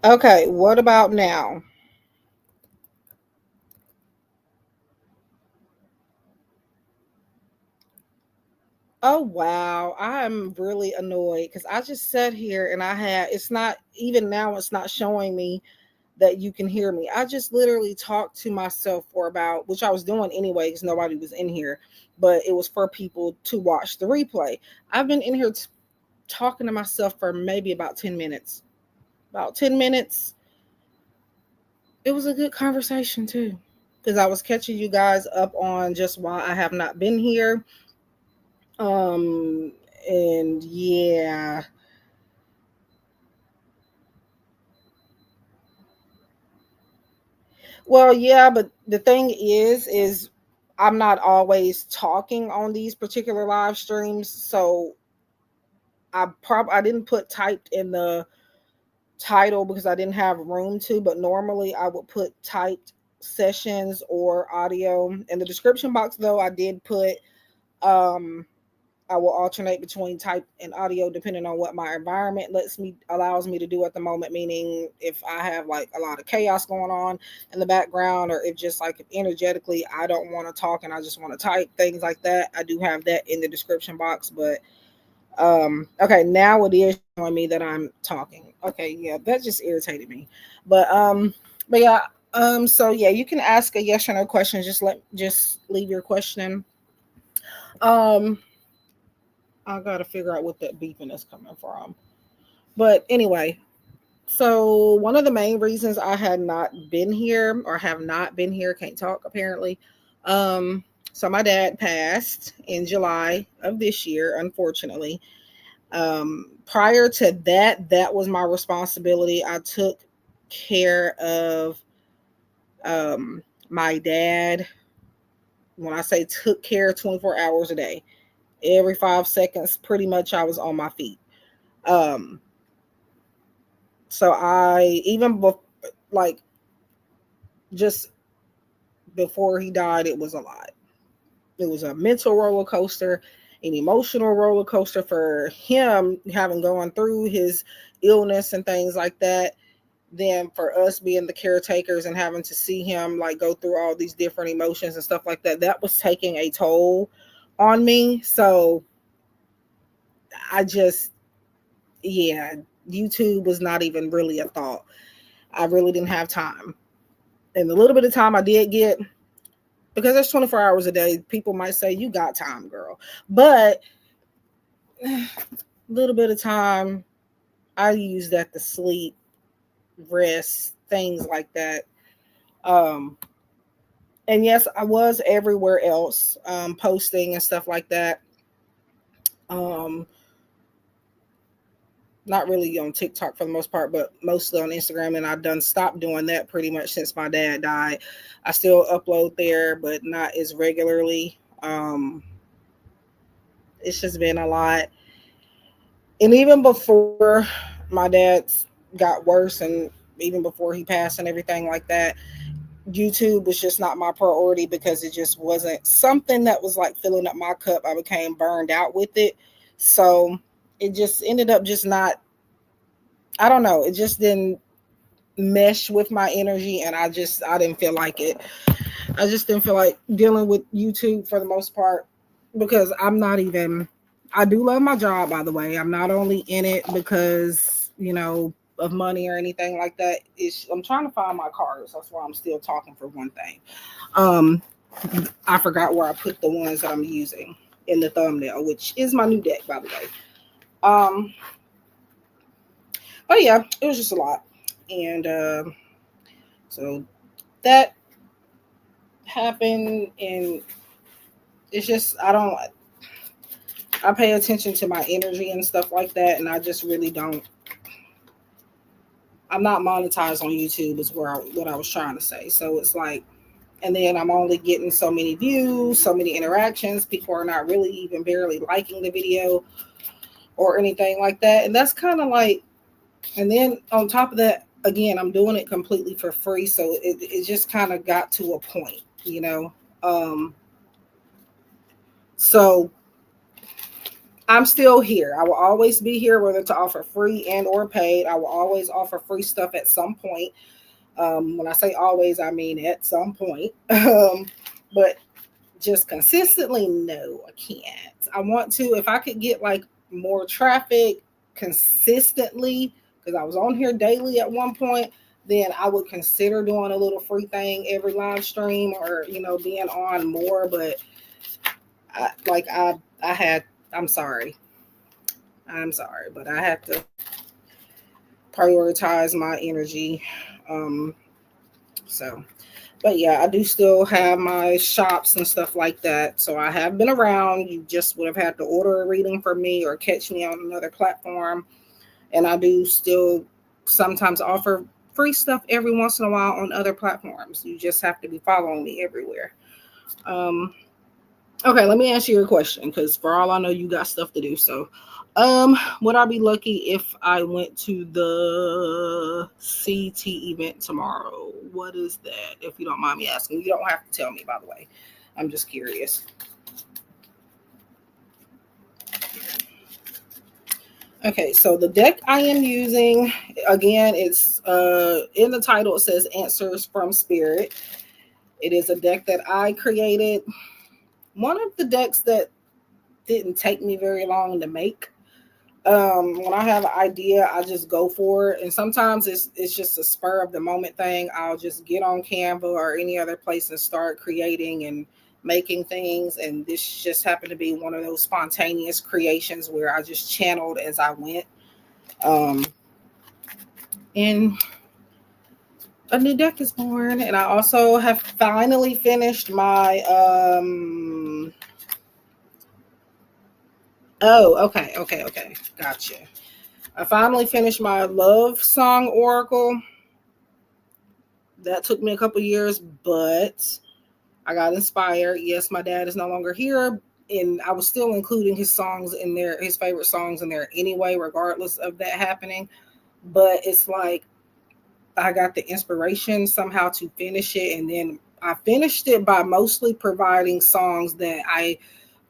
Okay, what about now? Oh wow, I am really annoyed because I just sat here and it's not even now, it's not showing me that you can hear me. I just literally talked to myself for about, which I was doing anyway because nobody was in here, but it was for people to watch the replay. I've been in here talking to myself for maybe about 10 minutes. About 10 minutes. It was a good conversation too because I was catching you guys up on just why I have not been here. Um, and yeah. Well, yeah, but the thing is I'm not always talking on these particular live streams, so I didn't put typed in the title because I didn't have room to, but normally I would put typed sessions or audio in the description box. Though I did put um I will alternate between type and audio depending on what my environment allows me to do at the moment. Meaning, if I have like a lot of chaos going on in the background, or if just like energetically I don't want to talk and I just want to type things like that, I do have that in the description box. But okay, now it is showing me that I'm talking. Okay, yeah, that just irritated me. But but yeah, so yeah, you can ask a yes or no question. Just leave your question. Um I gotta figure out what that beeping is coming from. But anyway, so one of the main reasons I had not been here or have not been here, can't talk apparently. Um, so my dad passed in July of this year, unfortunately. Prior to that, that was my responsibility. I took care of my dad. When I say took care, 24 hours a day, every 5 seconds, pretty much I was on my feet. Um, So I like just before he died, it was a lot. It was a mental roller coaster, an emotional roller coaster for him having gone through his illness and things like that. Then for us being the caretakers and having to see him like go through all these different emotions and stuff like that, that was taking a toll on me. So I just, yeah, YouTube was not even really a thought. I really didn't have time. And the little bit of time I did get, because there's 24 hours a day, people might say you got time, girl, but a little bit of time I use that to sleep, rest, things like that. um and yes, I was everywhere else, posting and stuff like that. um Not really on TikTok for the most part, but mostly on Instagram, and I've done stopped doing that pretty much since my dad died. I still upload there, but not as regularly. It's just been a lot. And even before my dad got worse, and even before he passed and everything like that, YouTube was just not my priority because it just wasn't something that was like filling up my cup. I became burned out with it. So it just ended up just not, I don't know, it just didn't mesh with my energy, and I didn't feel like it. I just didn't feel like dealing with YouTube for the most part, because I'm not even, I do love my job, by the way. I'm not only in it because, of money or anything like that. I'm trying to find my cards. That's why I'm still talking for one thing. Um, I forgot where I put the ones that I'm using in the thumbnail, which is my new deck, by the way. Um, but yeah, it was just a lot. And so that happened, and it's just, I pay attention to my energy and stuff like that, and I just really don't. I'm not monetized on YouTube, is what I was trying to say. So it's like, and then I'm only getting so many views, so many interactions. People are not really even barely liking the video or anything like that, and that's kind of like. And then on top of that, again, I'm doing it completely for free, so it just kind of got to a point. Um, so I'm still here. I will always be here, whether to offer free and or paid. I will always offer free stuff at some point. When I say always, I mean at some point. But just consistently, no, I can't. I want to, if I could get like more traffic consistently, because I was on here daily at one point, then I would consider doing a little free thing every live stream, or being on more. But I had, I'm sorry, but I have to prioritize my energy. Um, so but yeah, I do still have my shops and stuff like that. So I have been around. You just would have had to order a reading from me or catch me on another platform. And I do still sometimes offer free stuff every once in a while on other platforms. You just have to be following me everywhere. Um, okay, let me answer your question, because for all I know, you got stuff to do. So, would I be lucky if I went to the CT event tomorrow? What is that? If you don't mind me asking, you don't have to tell me, by the way. I'm just curious. Okay, so the deck I am using, again, it's in the title, it says Answers from Spirit. It is a deck that I created. One of the decks that didn't take me very long to make. When I have an idea, I just go for it. And sometimes it's just a spur of the moment thing. I'll just get on Canva or any other place and start creating and making things. And this just happened to be one of those spontaneous creations where I just channeled as I went. Um, and a new deck is born. And I also have finally finished my oh, okay. Gotcha. I finally finished my love song oracle. That took me a couple years, but I got inspired. Yes, my dad is no longer here, and I was still including his songs in there, his favorite songs in there anyway, regardless of that happening. But it's like I got the inspiration somehow to finish it, and then I finished it by mostly providing songs that I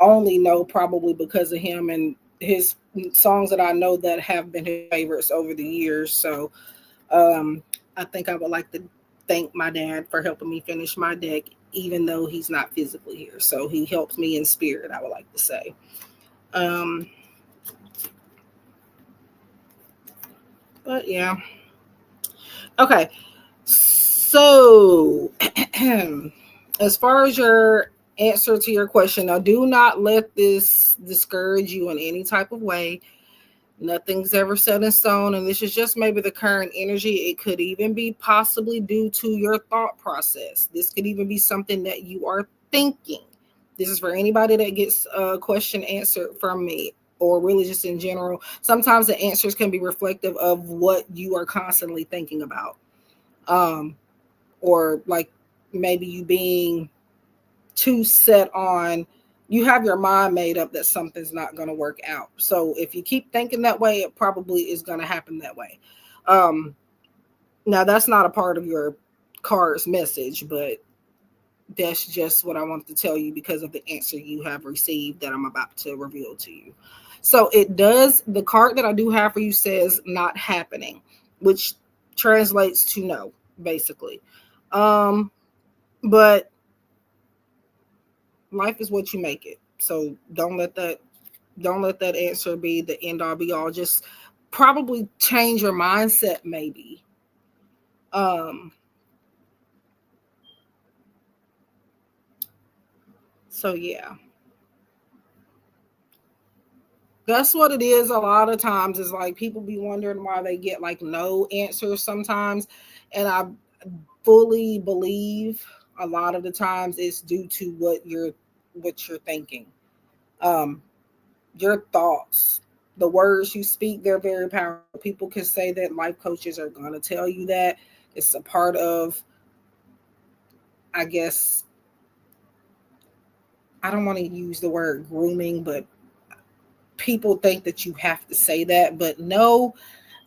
only know probably because of him, and his songs that I know that have been his favorites over the years. So um, I think I would like to thank my dad for helping me finish my deck, even though he's not physically here. So he helps me in spirit, I would like to say. Um, but yeah. Okay. So as far as your answer to your question, now do not let this discourage you in any type of way. Nothing's ever set in stone, and this is just maybe the current energy. It could even be possibly due to your thought process. This could even be something that you are thinking. This is for anybody that gets a question answered from me, or really just in general. Sometimes the answers can be reflective of what you are constantly thinking about. Um, or like maybe you being too set on, you have your mind made up that something's not going to work out. So if you keep thinking that way, it probably is going to happen that way. Um, Now that's not a part of your card's message, but that's just what I wanted to tell you because of the answer you have received that I'm about to reveal to you. So it does, the card that I do have for you says not happening, which translates to no, basically. Um, but life is what you make it. So don't let that answer be the end all be all. Just probably change your mindset maybe. Um so yeah. That's what it is a lot of times, is like people be wondering why they get like no answers sometimes, and I fully believe a lot of the times it's due to what you're thinking. Um your thoughts, the words you speak, they're very powerful. People can say that, life coaches are going to tell you that. It's a part of, I guess, I don't want to use the word grooming, but people think that you have to say that. But no,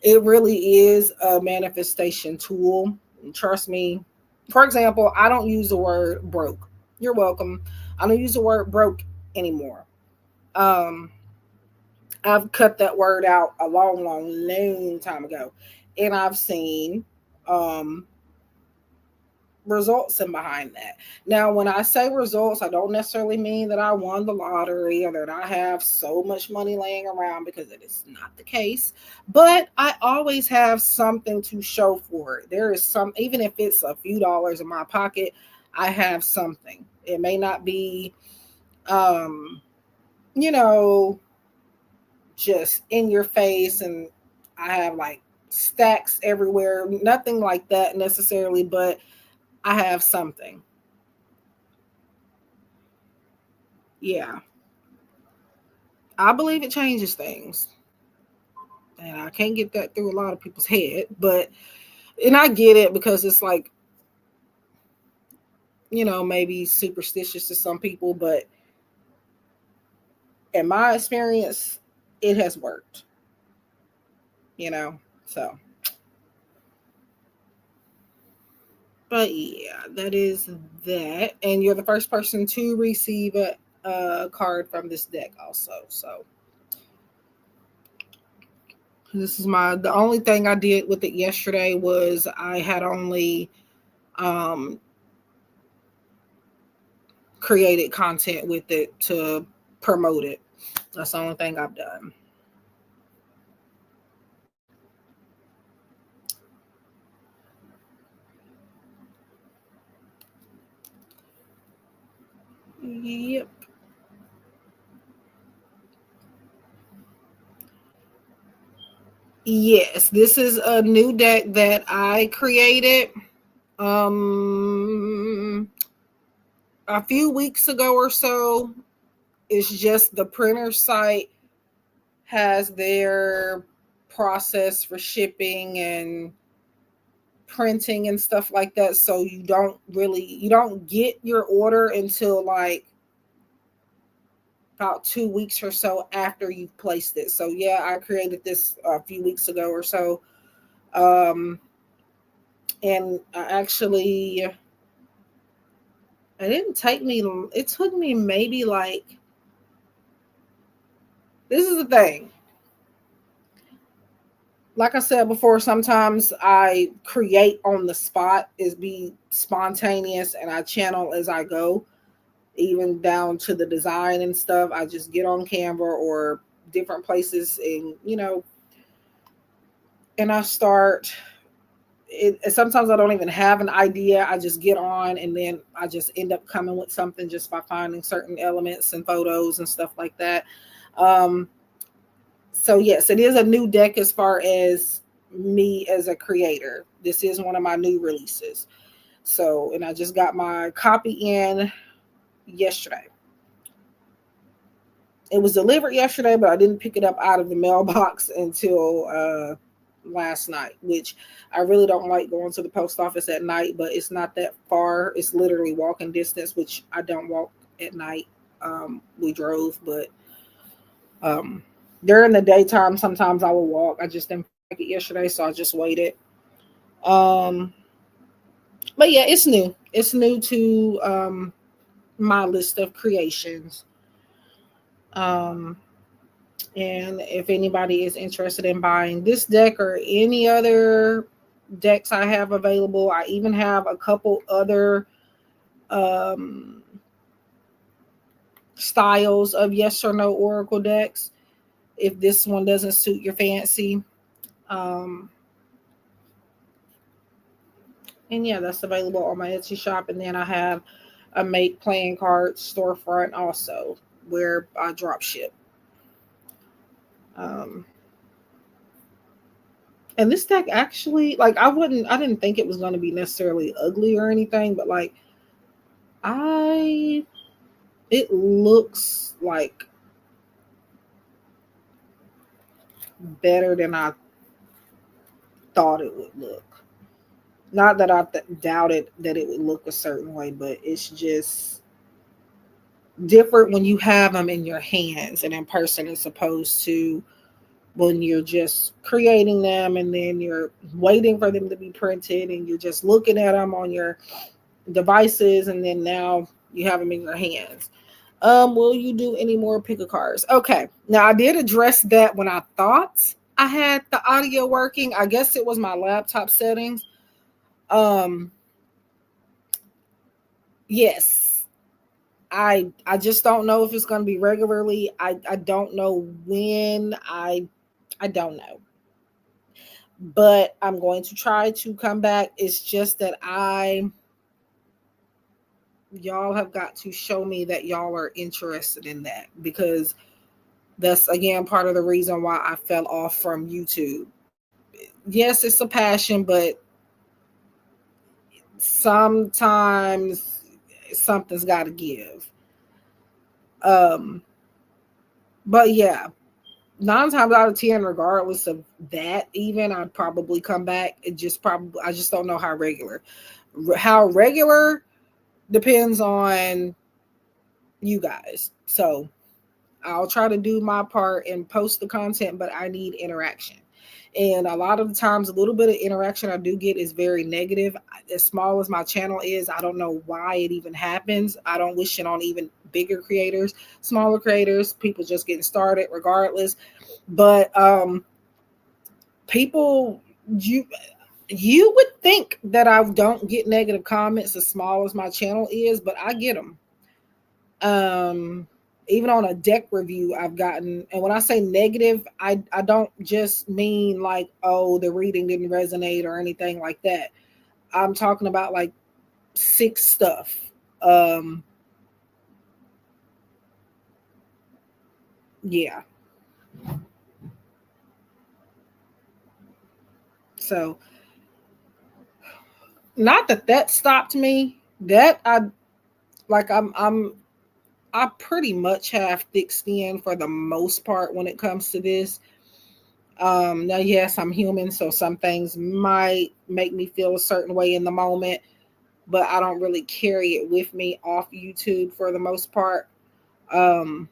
it really is a manifestation tool. And trust me. For example, I don't use the word broke. You're welcome. I don't use the word broke anymore. Um, I've cut that word out a long time ago. And I've seen um, results in behind that. Now, when I say results, I don't necessarily mean that I won the lottery or that I have so much money laying around, because it is not the case. But I always have something to show for it. There is some, even if it's a few dollars in my pocket, I have something. It may not be, um, you know, just in your face and I have like stacks everywhere, nothing like that necessarily, but I have something. Yeah. I believe it changes things. And I can't get that through a lot of people's head, but and I get it because it's like, maybe superstitious to some people, but in my experience, it has worked, you know. So, but yeah, that is that. And you're the first person to receive a card from this deck also. So, this is the only thing I did with it yesterday was I had only um, created content with it to promote it. That's the only thing I've done. Yep. Yes, this is a new deck that I created um a few weeks ago or so. It's just the printer site has their process for shipping and printing and stuff like that, so you don't get your order until like about 2 weeks or so after you've placed it. So yeah, I created this a few weeks ago or so. um and I actually, it took me maybe like, this is the thing, like I said before, sometimes I create on the spot, is be spontaneous, and I channel as I go, even down to the design and stuff. I just get on Canva or different places, and and I start it. Sometimes I don't even have an idea. I just get on, and then I just end up coming with something just by finding certain elements and photos and stuff like that. Um, so yes, it is a new deck as far as me as a creator. This is one of my new releases. So, and I just got my copy in yesterday. It was delivered yesterday, but I didn't pick it up out of the mailbox until last night, which I really don't like going to the post office at night, but it's not that far. It's literally walking distance, which I don't walk at night. We drove, but um, during the daytime, sometimes I will walk. I just didn't like it yesterday, so I just waited. Um, but yeah, it's new. It's new to my list of creations. Um, and if anybody is interested in buying this deck or any other decks I have available, I even have a couple other um, styles of yes or no oracle decks. If this one doesn't suit your fancy, um, and yeah, that's available on my Etsy shop. And then I have a make playing cards storefront also, where I drop ship. Um, and this deck actually, like, I didn't think it was going to be necessarily ugly or anything, but like, I, it looks like better than I thought it would look. Not that I doubted that it would look a certain way, but it's just different when you have them in your hands and in person, as opposed to when you're just creating them and then you're waiting for them to be printed and you're just looking at them on your devices, and then now you have them in your hands. Will you do any more pick a cards? Okay. Now I did address that when I thought I had the audio working. I guess it was my laptop settings. Um, yes. I just don't know if it's gonna be regularly. I don't know when. I don't know. But I'm going to try to come back. It's just that y'all have got to show me that y'all are interested in that, because that's again part of the reason why I fell off from YouTube. Yes, it's a passion, but sometimes something's got to give. Um, but yeah, 9 times out of 10, regardless of that, even I'd probably come back. I just don't know how regular. How regular depends on you guys. So I'll try to do my part and post the content, but I need interaction. And a lot of the times, a little bit of interaction I do get is very negative. As small as my channel is, I don't know why it even happens. I don't wish it on even bigger creators, smaller creators, people just getting started, regardless. But people, you would think that I don't get negative comments as small as my channel is, but I get them. Even on a deck review I've gotten, and when I say negative, I don't just mean like, oh, the reading didn't resonate or anything like that. I'm talking about like sick stuff. um yeah, so not that that stopped me. That I like I pretty much have thick skin for the most part when it comes to this. Now, yes, I'm human, so some things might make me feel a certain way in the moment, but I don't really carry it with me off YouTube for the most part. Um,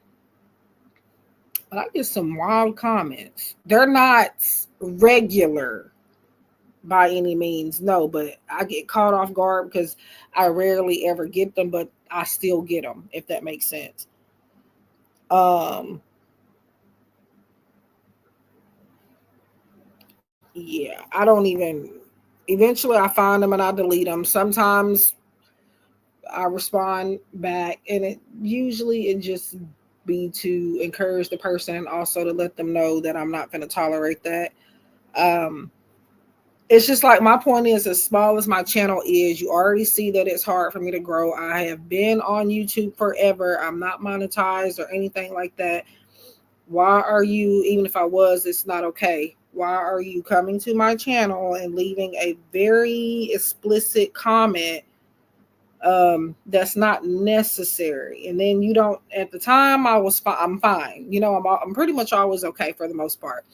but I get some wild comments. They're not regular by any means, no, but I get caught off guard because I rarely ever get them, but I still get them, if that makes sense. Um, yeah, I don't even. Eventually, I find them and I delete them. Sometimes I respond back, and it just be to encourage the person and also to let them know that I'm not going to tolerate that. Um, it's just like my point is, as small as my channel is, you already see that it's hard for me to grow. I have been on YouTube forever. I'm not monetized or anything like that. Why are you, even if I was, it's not okay. Why are you coming to my channel and leaving a very explicit comment that's not necessary? And then you don't, at the time I was fine. I'm fine, I'm pretty much always okay for the most part.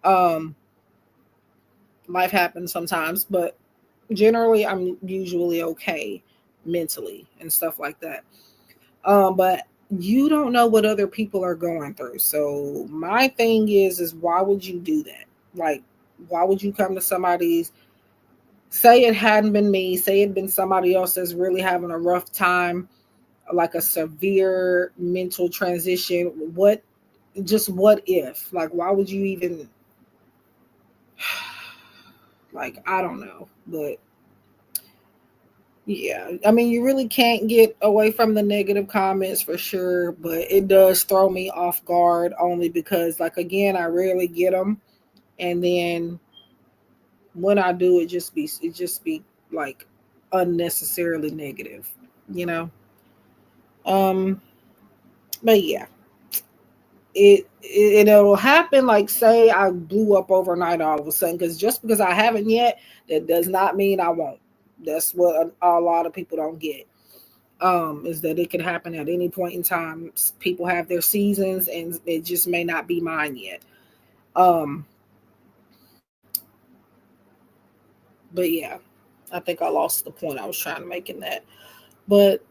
um Life happens sometimes, but generally I'm usually okay mentally and stuff like that. But you don't know what other people are going through. So my thing is why would you do that? Like, why would you come to somebody's, say it hadn't been me, say it'd been somebody else that's really having a rough time, like a severe mental transition. What if? Like, why would you even, like, I don't know. But yeah, I mean, you really can't get away from the negative comments for sure, but it does throw me off guard only because, like, again, I rarely get them. And then when I do, it just be like unnecessarily negative, you know? Um, but yeah, it'll happen. Like, say I blew up overnight all of a sudden, because just because I haven't yet, that does not mean I won't. That's what a lot of people don't get. Is that it can happen at any point in time. People have their seasons, and it just may not be mine yet. Um, but yeah, I think I lost the point I was trying to make in that. But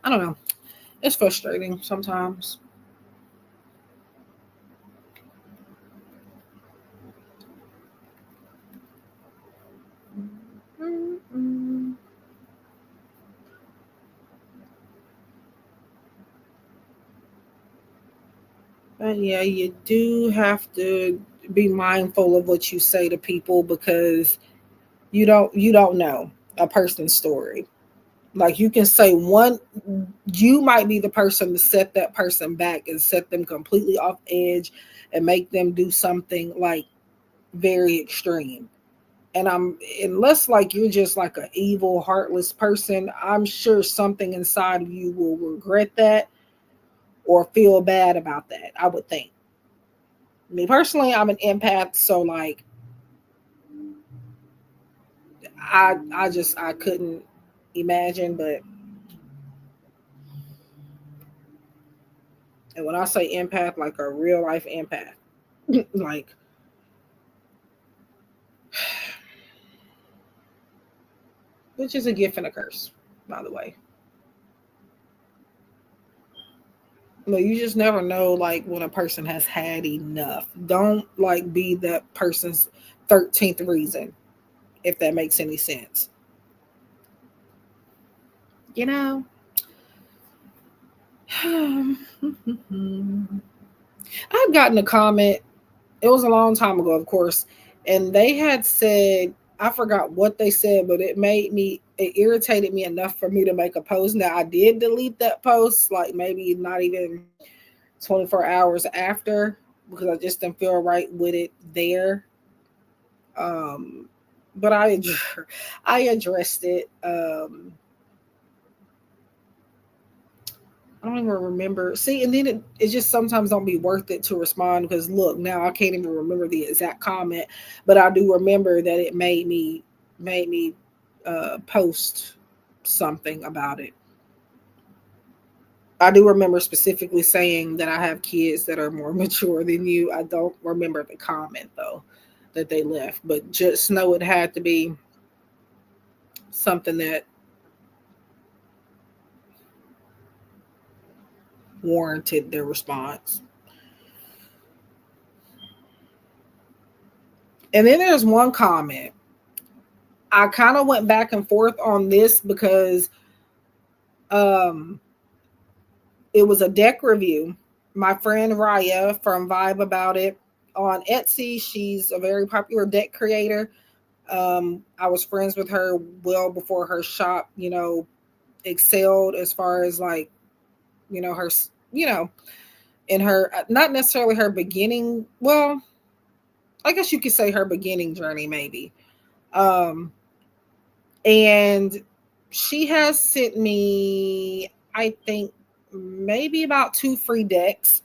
I don't know. It's frustrating sometimes. But yeah, you do have to be mindful of what you say to people because you don't know a person's story. Like you can say one, you might be the person to set that person back and set them completely off edge and make them do something like very extreme. And I'm unless like you're just like an evil, heartless person, I'm sure something inside of you will regret that or feel bad about that. I would think. Me personally, I'm an empath, so like I couldn't imagine, but and when I say empath, like a real life empath, like which is a gift and a curse, by the way. But you just never know, like when a person has had enough. Don't like be that person's 13th reason, if that makes any sense. You know. I've gotten a comment. It was a long time ago, of course, and they had said I forgot what they said, but it irritated me enough for me to make a post. Now I did delete that post, like maybe not even 24 hours after, because I just didn't feel right with it there. Um, but I addressed it. I don't even remember. See, and then it just sometimes don't be worth it to respond because look, now I can't even remember the exact comment, but I do remember that it made me post something about it. I do remember specifically saying that I have kids that are more mature than you. I don't remember the comment though that they left, but just know it had to be something that warranted their response. And then there's one comment. I kind of went back and forth on this because um it was a deck review. My friend Raya from Vibe About It on Etsy, she's a very popular deck creator. I was friends with her well before her shop, excelled as far as like, her, you know, in her, not necessarily her beginning. Well, I guess you could say her beginning journey, maybe. Um, and she has sent me, I think, maybe about two free decks.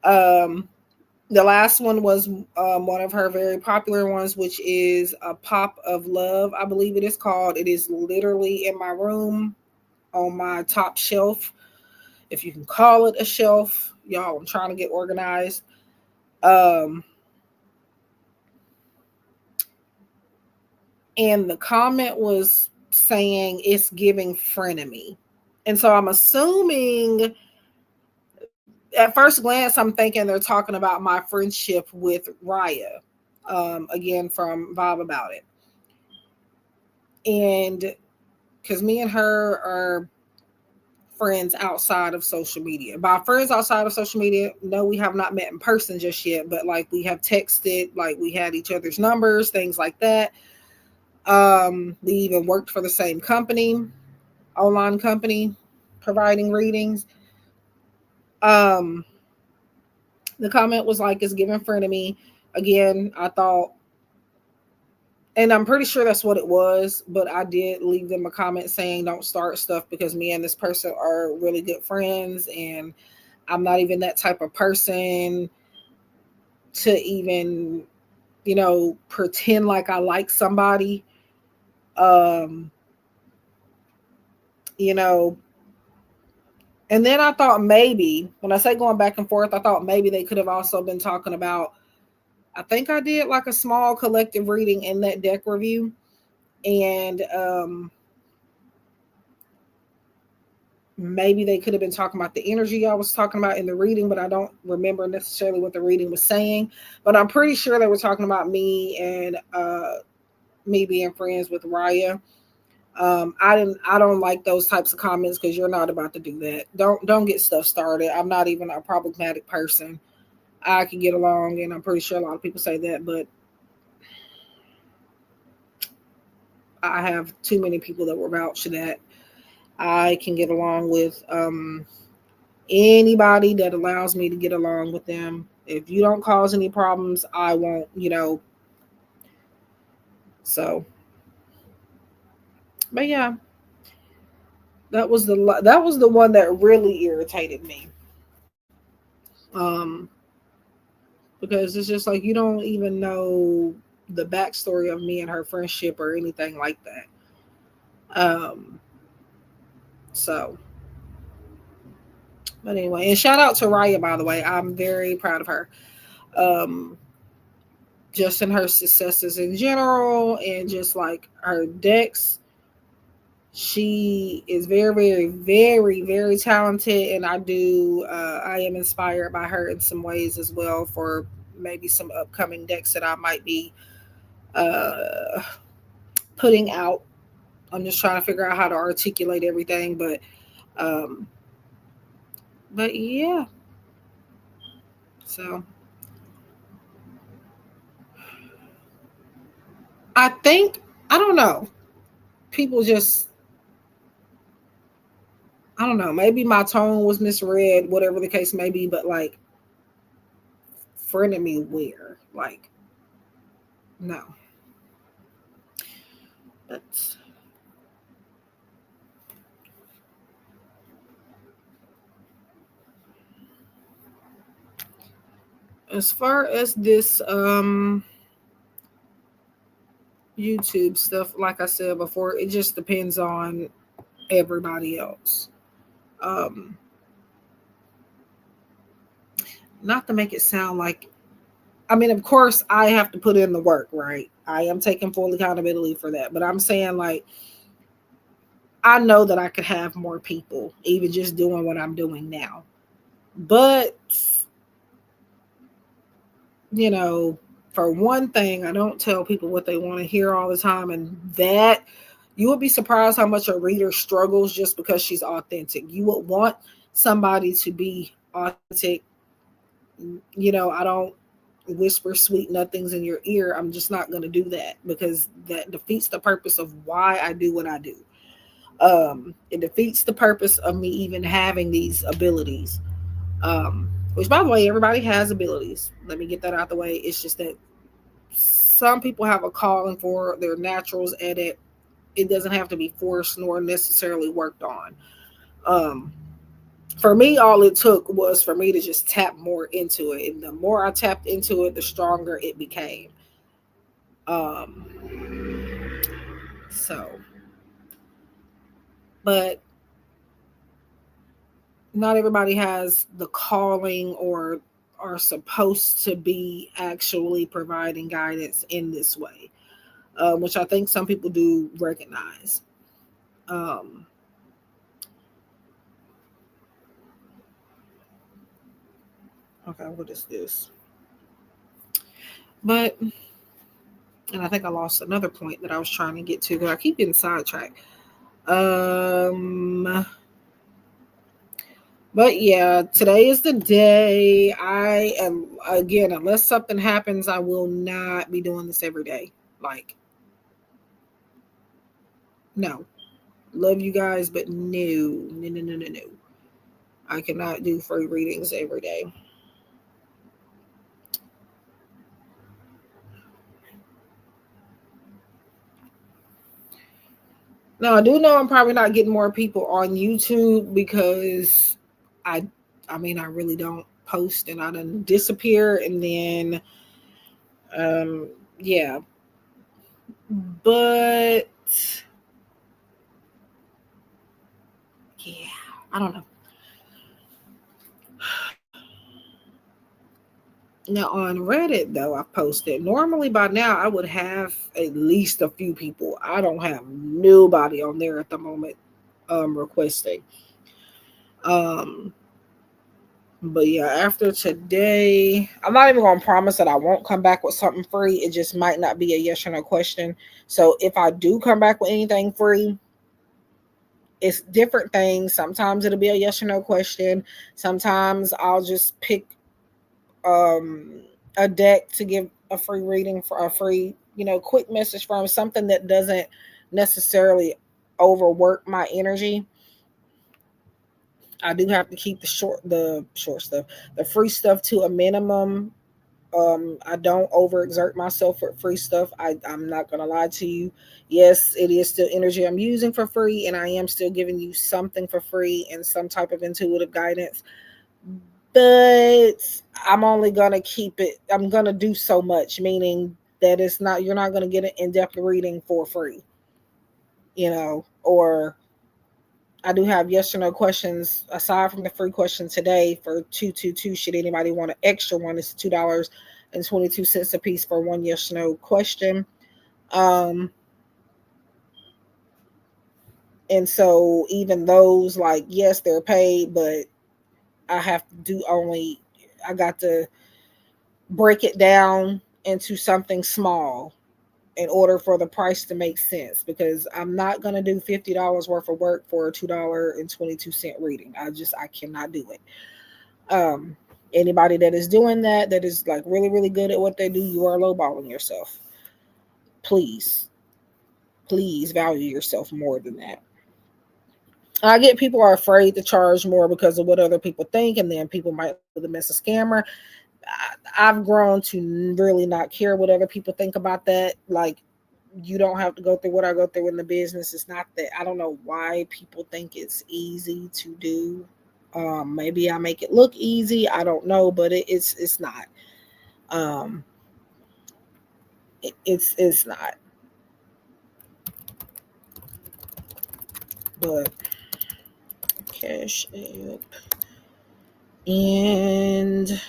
Um, the last one was one of her very popular ones, which is a Pop of Love, I believe it is called. It is literally in my room on my top shelf, if you can call it a shelf. Y'all, I'm trying to get organized. Um, and the comment was saying it's giving frenemy. And so I'm assuming at first glance, I'm thinking they're talking about my friendship with Raya, again from Vibe About It. And because me and her are friends outside of social media. By friends outside of social media, no, we have not met in person just yet, but like we have texted, like we had each other's numbers, things like that. We even worked for the same company, online company, providing readings. Um, the comment was like, it's given friend of me. Again, I thought, and I'm pretty sure that's what it was, but I did leave them a comment saying don't start stuff because me and this person are really good friends and I'm not even that type of person to even, pretend like I like somebody. Um, you know, and then I thought maybe when I say going back and forth, I thought maybe they could have also been talking about, I think I did like a small collective reading in that deck review. And maybe they could have been talking about the energy I was talking about in the reading, but I don't remember necessarily what the reading was saying. But I'm pretty sure they were talking about me and me being friends with Raya. I don't like those types of comments because you're not about to do that. Don't get stuff started. I'm not even a problematic person. I can get along, and I'm pretty sure a lot of people say that, but I have too many people that will vouch that I can get along with anybody that allows me to get along with them. If you don't cause any problems, I won't, So, but yeah, that was the one that really irritated me. Um, because it's just like you don't even know the backstory of me and her friendship or anything like that. So, but anyway, and shout out to Raya, by the way. I'm very proud of her. Um, just in her successes in general, and just like her decks, she is very, very, very, very talented, and I am inspired by her in some ways as well for maybe some upcoming decks that I might be uh, putting out. I'm just trying to figure out how to articulate everything, um, but yeah. So I think I don't know. People just I don't know. Maybe my tone was misread, whatever the case may be. But like, frenemy where? Like, no. But as far as this YouTube stuff, like I said before, it just depends on everybody else. Um, Not to make it sound like, I mean, of course, I have to put in the work, right? I am taking full accountability for that. But I'm saying, like, I know that I could have more people, even just doing what I'm doing now. But, you know, for one thing, I don't tell people what they want to hear all the time. And that you would be surprised how much a reader struggles just because she's authentic. You would want somebody to be authentic. I don't whisper sweet nothings in your ear. I'm just not going to do that because that defeats the purpose of why I do what I do. It defeats the purpose of me even having these abilities. Which, by the way, everybody has abilities. Let me get that out the way. It's just that some people have a calling for their naturals at it. It doesn't have to be forced nor necessarily worked on. Um, for me, all it took was for me to just tap more into it. And the more I tapped into it, the stronger it became. Um, so, but not everybody has the calling or are supposed to be actually providing guidance in this way, which I think some people do recognize. Um, okay, what is this? But, and I think I lost another point that I was trying to get to because I keep getting sidetracked. Um, but yeah, today is the day. I am, again, unless something happens, I will not be doing this every day. Like, no. Love you guys, but no, no, no, no, no, no. I cannot do free readings every day. Now I do know I'm probably not getting more people on YouTube because I, I mean, I really don't post and I done disappear and then, um, yeah, but yeah, I don't know. Now on Reddit though, I've posted. Normally by now I would have at least a few people. I don't have nobody on there at the moment requesting. Um but yeah, after today, I'm not even gonna promise that I won't come back with something free. It just might not be a yes or no question. So if I do come back with anything free, it's different things. Sometimes it'll be a yes or no question. Sometimes I'll just pick um, a deck to give a free reading for a free, quick message from something that doesn't necessarily overwork my energy. I do have to keep the short stuff, the free stuff to a minimum. I don't overexert myself with free stuff. I'm not gonna lie to you. Yes, it is still energy I'm using for free, and I am still giving you something for free and some type of intuitive guidance. But I'm only gonna keep it. I'm gonna do so much, meaning that it's not you're not gonna get an in-depth reading for free, or I do have yes or no questions aside from the free question today for 222. Should anybody want an extra one? It's $2.22 a piece for one yes or no question. Um, and so even those, like, yes, they're paid, but I have to do only I got to break it down into something small in order for the price to make sense, because I'm not going to do $50 worth of work for a $2.22 reading. I cannot do it. Um, Anybody that is doing that is like really, really good at what they do, you are lowballing yourself. Please, please value yourself more than that. I get people are afraid to charge more because of what other people think, and then people might label them as a scammer. I've grown to really not care what other people think about that. Like, you don't have to go through what I go through in the business. It's not that I don't know why people think it's easy to do. Maybe I make it look easy. I don't know, but it's not. Um, it's not. But cash app and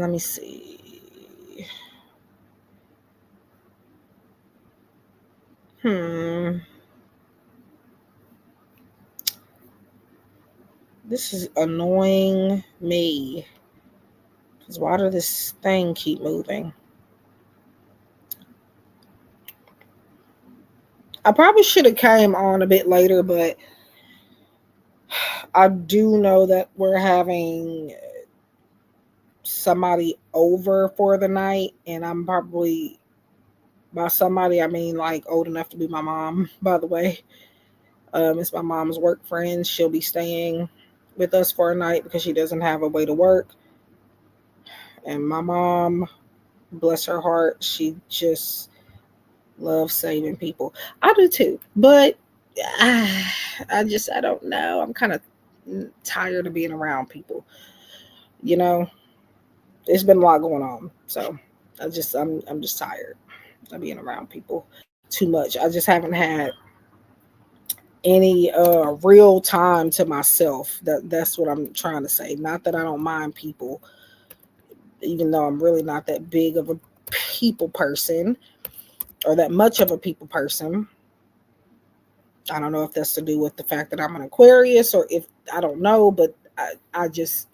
let me see. Hmm. This is annoying me. Because why does this thing keep moving? I probably should have came on a bit later, but I do know that we're having somebody over for the night, and I'm probably, by somebody I mean like old enough to be my mom, by the way. It's my mom's work friend. She'll be staying with us for a night because she doesn't have a way to work. And my mom, bless her heart, she just loves saving people. I do too, but I don't know. I'm kind of tired of being around people. You know, there's been a lot going on, so I'm just tired of being around people too much. I just haven't had any real time to myself. That's what I'm trying to say. Not that I don't mind people, even though I'm really not that big of a people person or that much of a people person. I don't know if that's to do with the fact that I'm an Aquarius, or if I don't know, but I just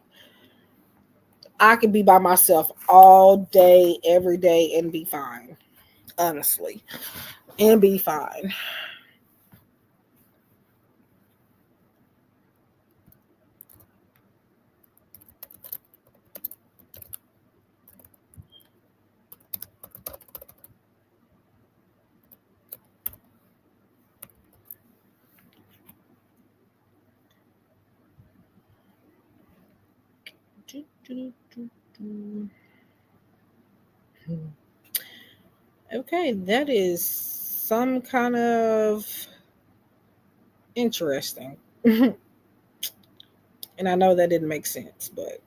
I could be by myself all day, every day, and be fine. Honestly, and be fine. Okay, that is some kind of interesting. And I know that didn't make sense, but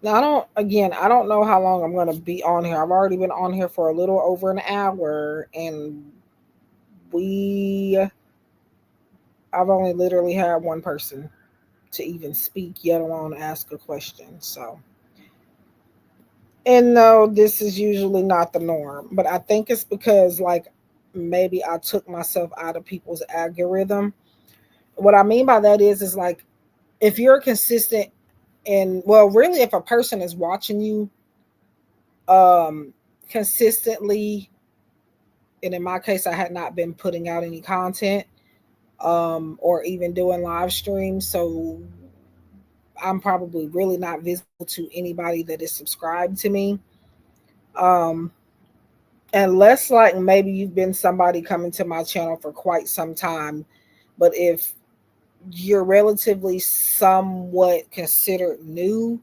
now I don't know how long I'm going to be on here. I've already been on here for a little over an hour, and we, I've only literally had one person to even speak, yet alone ask a question. So And no, this is usually not the norm, but I think it's because like maybe I took myself out of people's algorithm. What I mean by that is like if you're consistent and well, really if a person is watching you um consistently, and in my case I had not been putting out any content or even doing live streams, so I'm probably really not visible to anybody that is subscribed to me. Um, unless like maybe you've been somebody coming to my channel for quite some time, but if you're relatively somewhat considered new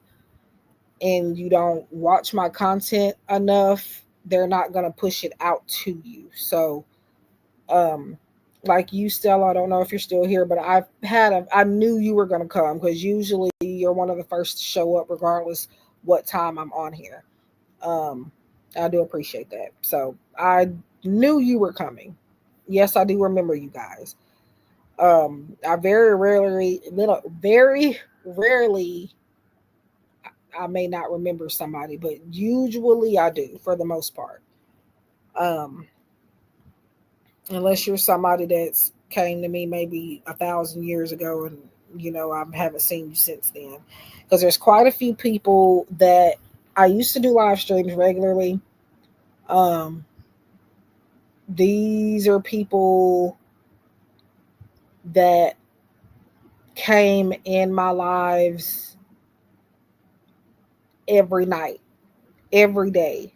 and you don't watch my content enough, they're not going to push it out to you. So um like you, Stella, I don't know if you're still here, but I knew you were going to come because usually you're one of the first to show up regardless what time I'm on here. um I do appreciate that. So I knew you were coming. Yes, I do remember you guys. I very rarely I may not remember somebody, but usually I do for the most part. um unless you're somebody that's came to me maybe 1,000 years ago and I haven't seen you since then, because there's quite a few people that I used to do live streams regularly. um these are people that came in my lives every night, every day,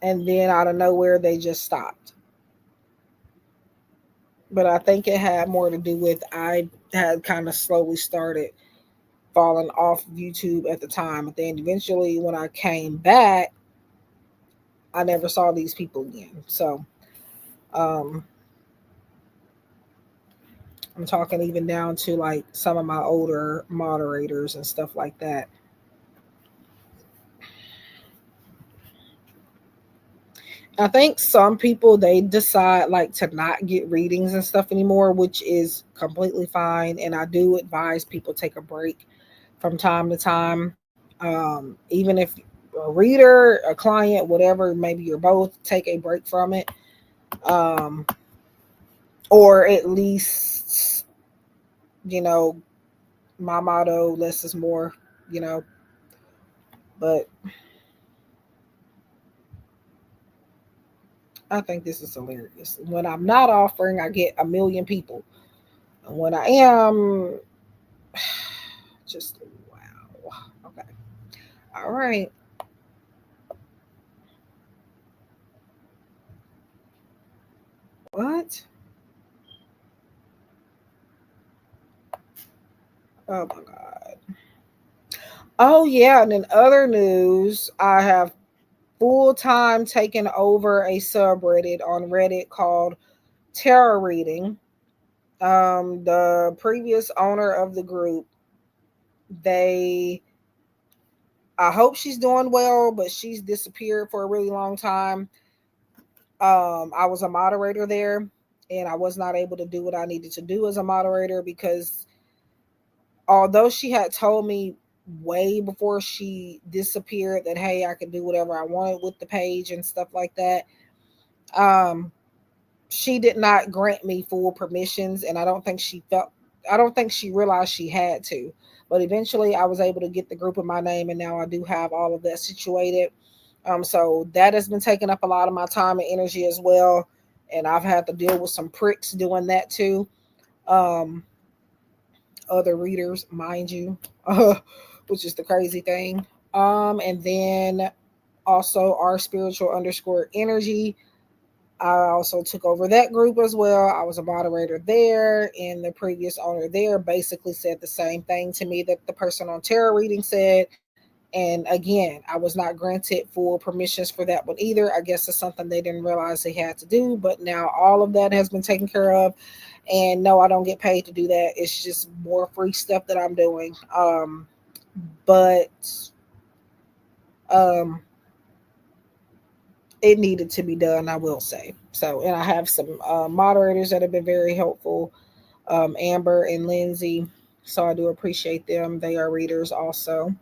and then out of nowhere they just stopped. But I think it had more to do with I had kind of slowly started falling off of YouTube at the time. But then eventually, when I came back, I never saw these people again. So um, I'm talking even down to like some of my older moderators and stuff like that. I think some people they decide like to not get readings and stuff anymore, which is completely fine. And I do advise people take a break from time to time. Even if a reader, a client, whatever, maybe you're both, take a break from it. Um, or at least, you know, my motto, less is more, you know, but I think this is hilarious. When I'm not offering, I get a million people. And when I am, just wow. Okay. All right. What? Oh my God. Oh yeah, and in other news, I have full time taken over a subreddit on Reddit called Tarot Reading. The previous owner of the group, they, I hope she's doing well, but she's disappeared for a really long time. I was a moderator there, and I was not able to do what I needed to do as a moderator because although she had told me way before she disappeared that hey, I could do whatever I wanted with the page and stuff like that, um, she did not grant me full permissions, and I don't think she realized she had to. But eventually I was able to get the group in my name, and now I do have all of that situated. So that has been taking up a lot of my time and energy as well, and I've had to deal with some pricks doing that too. um Other readers, mind you, which is the crazy thing. And then also our spiritual underscore energy, I also took over that group as well. I was a moderator there, and the previous owner there basically said the same thing to me that the person on tarot reading said. And again, I was not granted full permissions for that one either. I guess it's something they didn't realize they had to do, but now all of that has been taken care of. And no, I don't get paid to do that. It's just more free stuff that I'm doing. But um, it needed to be done, I will say. So, and I have some moderators that have been very helpful, Amber and Lindsay. So I do appreciate them. They are readers also.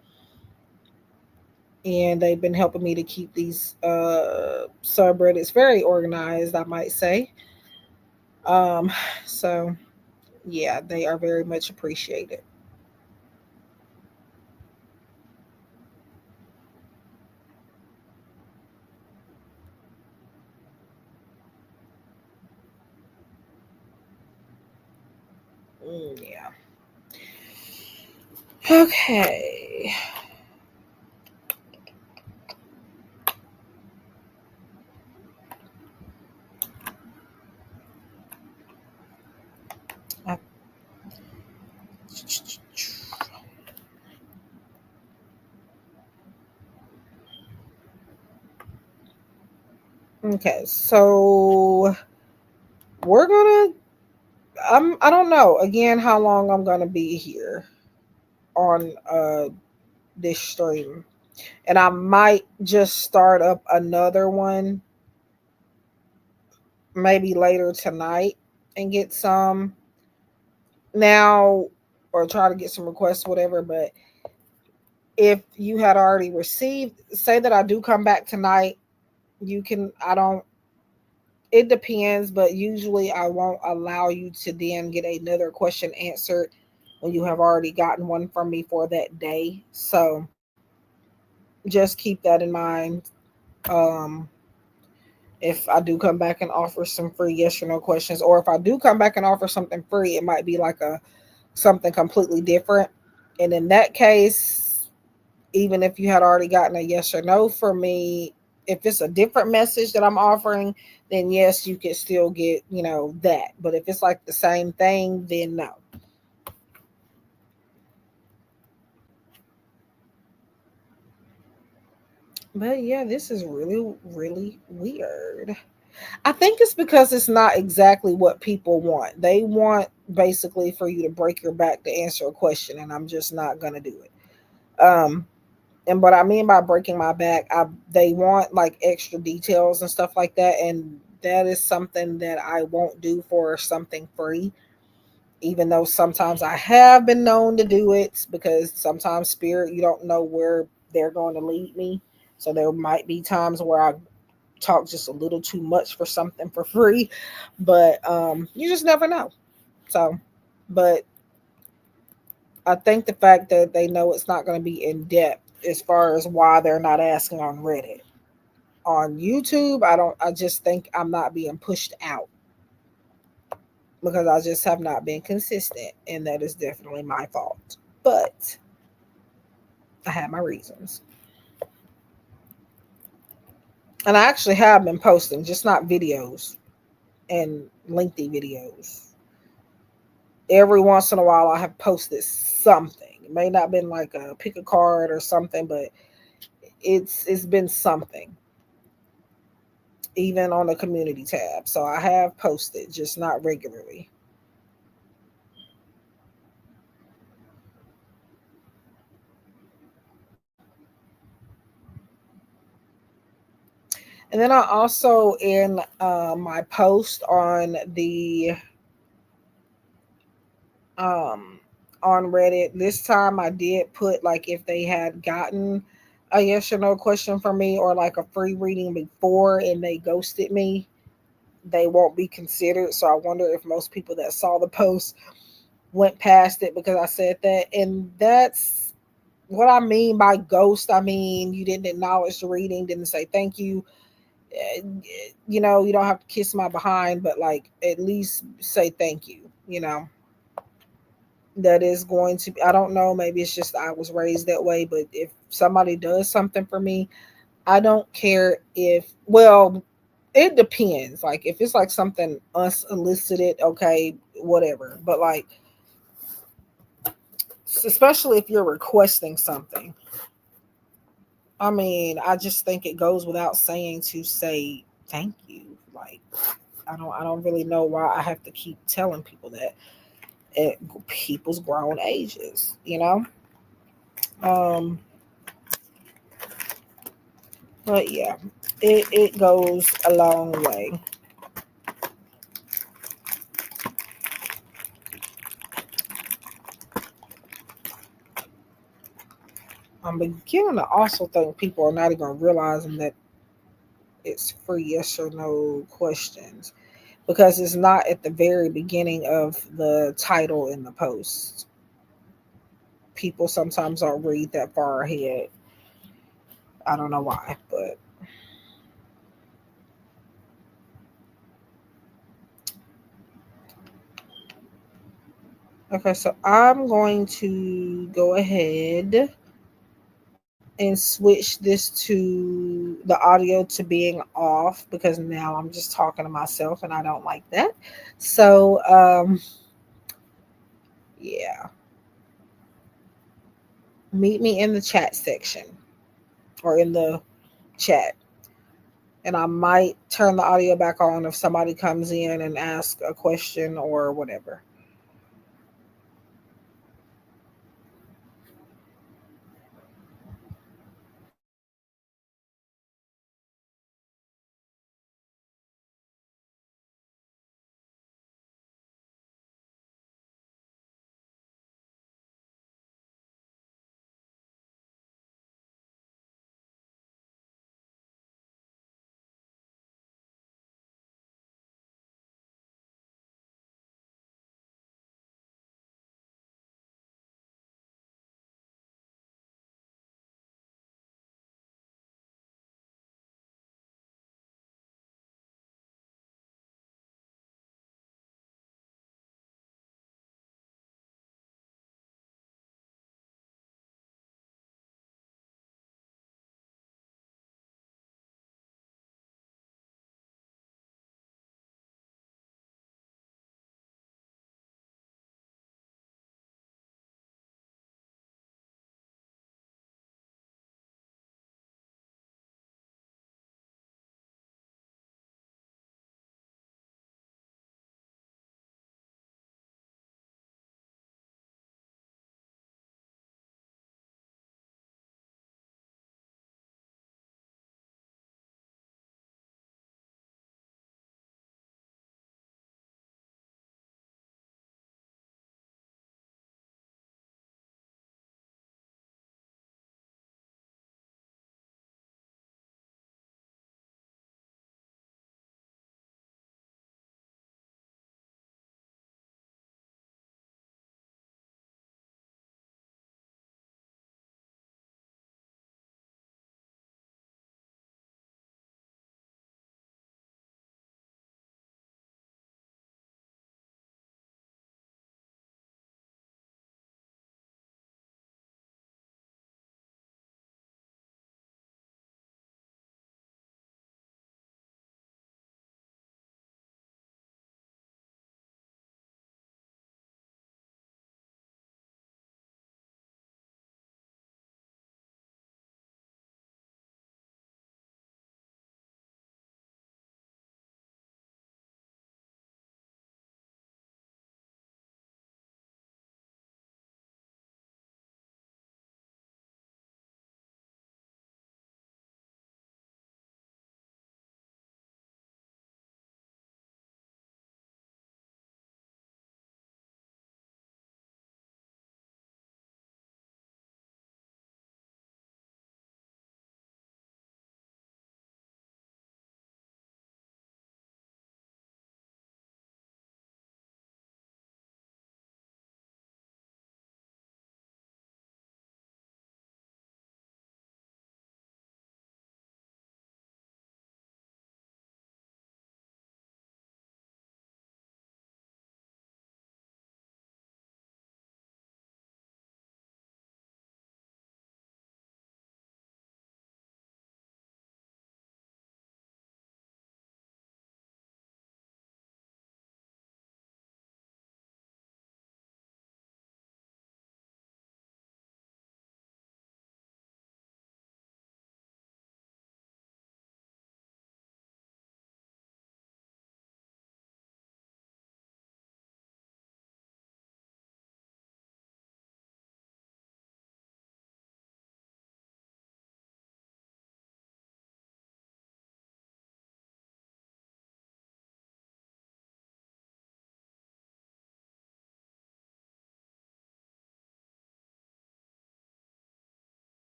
and they've been helping me to keep these subreddits very organized, I might say. Um, so yeah, they are very much appreciated. Yeah. Okay. I- Okay, so we're gonna. I don't know again how long I'm gonna be here on this stream, and I might just start up another one maybe later tonight and get some now, or try to get some requests, whatever. But if you had already received, say that I do come back tonight, you can. I don't. It depends, but usually I won't allow you to then get another question answered when you have already gotten one from me for that day. So just keep that in mind. Um, if I do come back and offer some free yes or no questions, or if I do come back and offer something free, it might be like a something completely different. And in that case, even if you had already gotten a yes or no from me, if it's a different message that I'm offering, then yes, you could still get, that. But if it's like the same thing, then no. But yeah, this is really, really weird. I think it's because it's not exactly what people want. They want basically for you to break your back to answer a question, and I'm just not gonna do it. And what I mean by breaking my back, they want like extra details and stuff like that, and that is something that I won't do for something free. Even though sometimes I have been known to do it, because sometimes spirit, you don't know where they're going to lead me. So there might be times where I talk just a little too much for something for free, but you just never know. So, but I think the fact that they know it's not going to be in depth as far as why they're not asking on Reddit. On YouTube, I just think I'm not being pushed out because I just have not been consistent, and that is definitely my fault. But I have my reasons. And I actually have been posting, just not videos and lengthy videos. Every once in a while I have posted something. It may not been like a pick a card or something, but it's been something, even on the community tab. So I have posted, just not regularly. And then I also in my post um on Reddit this time, I did put like if they had gotten a yes or no question from me or like a free reading before and they ghosted me, they won't be considered. So I wonder if most people that saw the post went past it because I said that. And that's what I mean by ghost. I mean, you didn't acknowledge the reading, didn't say thank you. You don't have to kiss my behind, but like at least say thank you. That is going to be, I don't know, maybe it's just I was raised that way, but if somebody does something for me, I don't care if, well, it depends. Like if it's like something unsolicited, okay, whatever. But like, especially if you're requesting something, I mean, I just think it goes without saying to say thank you. Like, I don't really know why I have to keep telling people that at people's grown ages. Um, but yeah, it goes a long way. I'm beginning to also think people are not even realizing that it's free yes or no questions because it's not at the very beginning of the title in the post. People sometimes don't read that far ahead. I don't know why, but okay, so I'm going to go ahead and switch this to the audio to being off because now I'm just talking to myself and I don't like that. So, yeah, meet me in the chat section or in the chat. And I might turn the audio back on if somebody comes in and asks a question or whatever.